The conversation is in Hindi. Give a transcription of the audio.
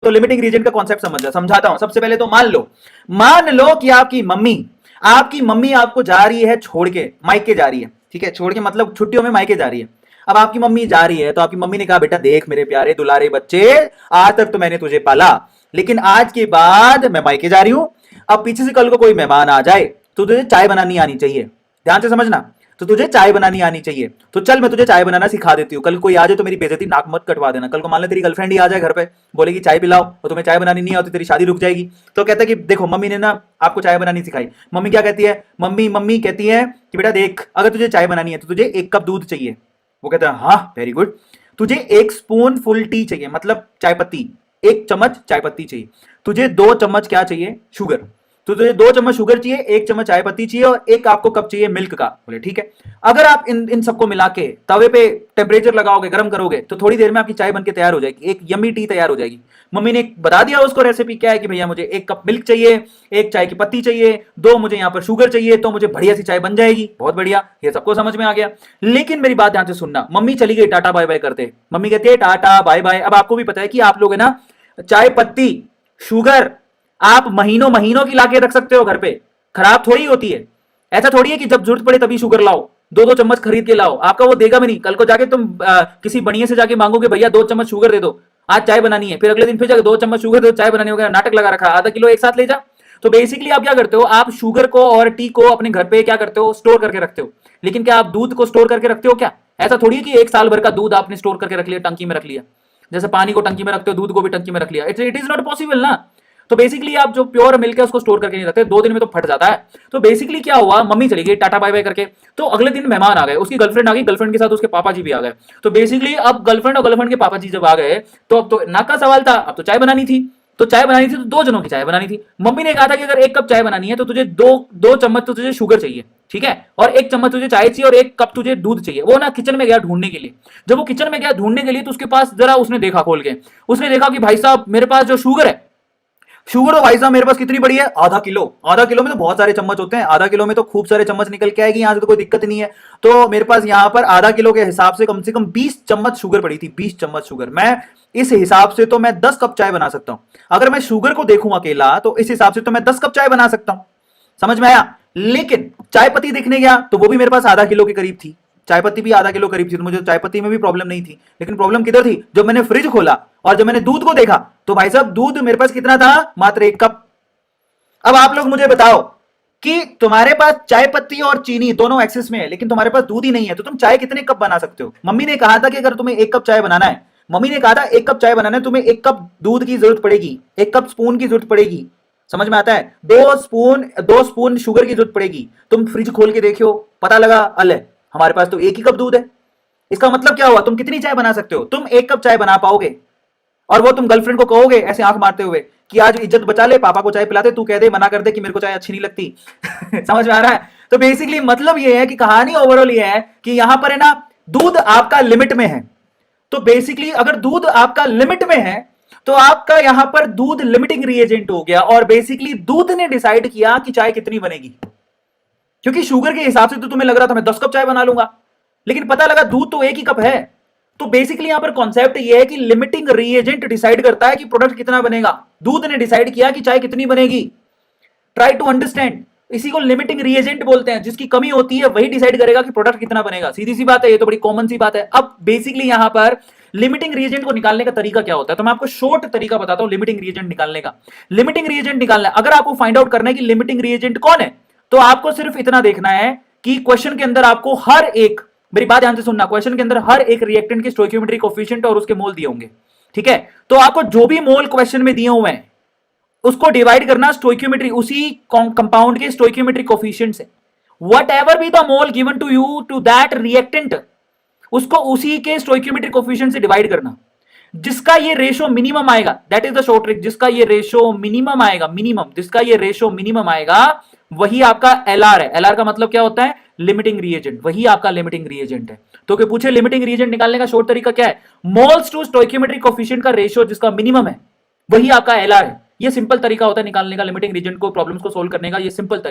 तो लिमिटिंग रीजन का कॉन्सेप्ट समझाता हूं। सबसे पहले तो मान लो कि आपकी मम्मी आपको जा रही है छोड़ के, मायके जा रही है, ठीक है, छोड़ के मतलब छुट्टियों में मायके जा रही है। अब आपकी मम्मी जा रही है तो आपकी मम्मी ने कहा बेटा देख मेरे प्यारे दुलारे बच्चे, आज तक तो मैंने तुझे पाला, लेकिन आज के बाद मैं मायके जा रही हूं। अब पीछे से कल को कोई मेहमान आ जाए तो तुझे चाय बनानी आनी चाहिए, ध्यान से समझना, तो तुझे चाय बनानी आनी चाहिए। तो चल मैं तुझे चाय बनाना सिखा देती हूँ, कल कोई आ जाए तो मेरी बेइज्जती नाक मत कटवा देना। कल को मान ले तेरी गर्लफ्रेंड ही आ जाए घर पे, बोलेगी चाय पिलाओ, और तुम्हें चाय बनानी नहीं आती, तेरी शादी रुक जाएगी। तो कहता है कि देखो मम्मी ने ना आपको चाय बनानी सिखाई। मम्मी क्या कहती है, मम्मी कहती है कि बेटा देख अगर तुझे चाय बनानी है तो तुझे 1 कप दूध चाहिए। वो कहता है हाँ वेरी गुड। तुझे 1 स्पून फुल टी चाहिए, मतलब चाय पत्ती, 1 चम्मच चाय पत्ती चाहिए। तुझे 2 चम्मच क्या चाहिए, शुगर। तो तुझे 2 चम्मच शुगर चाहिए, 1 चम्मच चाय पत्ती चाहिए, और 1 आपको कप चाहिए मिल्क का। बोले ठीक है। अगर आप इन सबको मिला के तवे पे टेम्परेचर लगाओगे, गर्म करोगे, तो थोड़ी देर में आपकी चाय बनके तैयार हो जाएगी, एक यम्मी टी तैयार हो जाएगी। मम्मी ने बता दिया उसको रेसिपी क्या है कि भैया मुझे 1 कप मिल्क चाहिए, 1 चाय की पत्ती चाहिए, 2 मुझे यहाँ पर शुगर चाहिए, तो मुझे बढ़िया सी चाय बन जाएगी। बहुत बढ़िया, ये सबको समझ में आ गया। लेकिन मेरी बात ध्यान से सुनना, मम्मी चली गई टाटा बाय बाय करते, मम्मी कहती है टाटा बाय बाय। अब आपको भी पता है कि आप लोग है ना चाय पत्ती, शुगर आप महीनों महीनों की लाके रख सकते हो घर पे, खराब थोड़ी होती है। ऐसा थोड़ी है कि जब जरूरत पड़े तभी शुगर लाओ, 2-2 चम्मच खरीद के लाओ, आपका वो देगा भी नहीं। कल को जाके तुम किसी बढ़िया से जाके मांगोगे भैया 2 चम्मच शुगर दे दो, आज चाय बनानी है, फिर अगले दिन फिर जाके 2 चम्मच शुगर दे दो, चाय बनानी होगा, नाटक लगा रखा, आधा किलो एक साथ ले जा। तो बेसिकली आप क्या करते हो, आप शुगर को और टी को अपने घर पे क्या करते हो, स्टोर करके रखते हो। लेकिन क्या आप दूध को स्टोर करके रखते हो क्या? ऐसा थोड़ी है कि 1 साल भर का दूध आपने स्टोर करके रख लिया, टंकी में रख लिया। जैसे पानी को टंकी में रखते हो, दूध को भी टंकी में रख लिया, इट इज नॉट पॉसिबल ना। तो बेसिकली आप जो प्योर मिल्क है उसको स्टोर करके नहीं रखते, 2 दिन में तो फट जाता है। तो बेसिकली क्या हुआ, मम्मी चली गई टाटा बाय बाय करके, तो अगले दिन मेहमान आ गए, उसकी गर्लफ्रेंड आ गई, गर्लफ्रेंड के साथ उसके पापा जी भी आ गए। तो बेसिकली अब गर्लफ्रेंड और गर्लफ्रेंड के पापा जी जब आ गए तो अब तो नाक का सवाल था, अब तो चाय बनानी थी। तो चाय बनानी थी तो 2 जनों की चाय बनानी थी। मम्मी ने कहा था कि अगर 1 कप चाय बनानी है तो तुझे 2 चम्मच तो तुझे शुगर चाहिए, ठीक है, और 1 चम्मच तुझे चाय चाहिए, और 1 कप तुझे दूध चाहिए। वो ना किचन में गया ढूंढने के लिए। जब वो किचन में गया ढूंढने के लिए तो उसके पास जरा उसने देखा खोल के, उसने देखा कि भाई साहब मेरे पास जो शुगर है, शुगर तो भाई साहब मेरे पास कितनी बड़ी है, आधा किलो। आधा किलो में तो बहुत सारे चम्मच होते हैं, आधा किलो में तो खूब सारे चम्मच निकल के आएगी, यहां से तो कोई दिक्कत नहीं है। तो मेरे पास यहां पर आधा किलो के हिसाब से कम 20 चम्मच शुगर पड़ी थी, 20 चम्मच शुगर। मैं इस हिसाब से तो मैं 10 कप चाय बना सकता हूं। अगर मैं शुगर को देखूं अकेला तो इस हिसाब से तो मैं 10 कप चाय बना सकता हूं। समझ में आया? लेकिन चाय पत्ती देखने गया तो वो भी मेरे पास आधा किलो के करीब थी, चाय पत्ती भी आधा किलो करीब थी, तो मुझे चाय पत्ती में भी प्रॉब्लम नहीं थी। लेकिन प्रॉब्लम किधर थी, जब मैंने फ्रिज खोला और जब मैंने दूध को देखा तो भाई साहब दूध मेरे पास कितना था, मात्र 1 कप। अब आप लोग मुझे बताओ कि तुम्हारे पास चाय पत्ती और चीनी दोनों एक्सेस में है, लेकिन तुम्हारे पास दूध ही नहीं है, तो तुम चाय कितने कप बना सकते हो? मम्मी ने कहा था कि अगर तुम्हें 1 कप चाय बनाना है, मम्मी ने कहा था 1 कप चाय बनाना है, तुम्हें 1 कप दूध की जरूरत पड़ेगी, 1 कप स्पून की जरूरत पड़ेगी। समझ में आता है? 2 स्पून शुगर की जरूरत पड़ेगी। तुम फ्रिज खोल के देखियो, पता लगा अले हमारे पास तो 1 ही कप दूध है। इसका मतलब क्या हुआ, तुम कितनी चाय बना सकते हो? तुम 1 कप चाय बना पाओगे, और वो तुम गर्लफ्रेंड को कहोगे ऐसे आंख मारते हुए कि आज इज्जत बचा ले, पापा को चाय पिलाते, तू कह दे, मना कर दे कि मेरे को चाय अच्छी नहीं लगती। समझ में आ रहा है? तो बेसिकली मतलब ये है कि कहानी ओवरऑल ये है कि यहां पर है ना दूध आपका लिमिट में है। तो बेसिकली अगर दूध आपका लिमिट में है तो आपका यहां पर दूध लिमिटिंग रिएजेंट हो गया, और बेसिकली दूध ने डिसाइड किया कि चाय कितनी बनेगी। क्योंकि शुगर के हिसाब से तो तुम्हें लग रहा था मैं 10 कप चाय बना लूंगा, लेकिन पता लगा दूध तो 1 ही कप है। तो बेसिकली यहां पर कॉन्सेप्ट ये है कि लिमिटिंग रिएजेंट डिसाइड करता है कि प्रोडक्ट कितना बनेगा। दूध ने डिसाइड किया कि चाय कितनी बनेगी। ट्राई टू अंडरस्टैंड, इसी को लिमिटिंग रिएजेंट बोलते हैं। जिसकी कमी होती है वही डिसाइड करेगा कि प्रोडक्ट कितना बनेगा। सीधी सी बात है, ये तो बड़ी कॉमन सी बात है। अब बेसिकली यहां पर लिमिटिंग रिएजेंट को निकालने का तरीका क्या होता है, तो मैं आपको शॉर्ट तरीका बताता हूं लिमिटिंग रिएजेंट निकालने का। लिमिटिंग रिएजेंट निकालना, अगर आपको फाइंड आउट करना है कि लिमिटिंग रिएजेंट कौन है, तो आपको सिर्फ इतना देखना है कि क्वेश्चन के अंदर आपको हर एक, मेरी बात ध्यान से सुनना, क्वेश्चन के अंदर हर एक रिएक्टेंट के स्टोइकियोमेट्री कोएफिशिएंट और उसके मोल दिए होंगे, ठीक है। तो आपको जो भी मोल क्वेश्चन में दिए हुए हैं उसको डिवाइड करना स्टोइकियोमेट्री, उसी कंपाउंड के स्टोइकियोमेट्री कोएफिशिएंट से। Whatever be the mole given to you to that reactant, उसको उसी के स्टोइकियोमेट्री कोएफिशिएंट से डिवाइड करना। जिसका ये रेशो मिनिमम आएगा, that is the short trick, जिसका ये रेशो मिनिमम आएगा, मिनिमम, जिसका ये रेशो मिनिमम आएगा वही आपका एलआर है। एलआर का मतलब क्या होता है, लिमिटिंग रिएजेंट, वही आपका लिमिटिंग रिएजेंट है। तो क्या पूछे लिमिटिंग रिएजेंट निकालने का शॉर्ट तरीका क्या है, मोल्स टू स्टोइकियोमेट्री कोएफिशिएंट का रेशियो जिसका मिनिमम है वही आपका एलआर है। ये सिंपल तरीका होता है निकालने का लिमिटिंग रिएजेंट को, प्रॉब्लम्स को सोल्व करने का, ये सिंपल तरीका।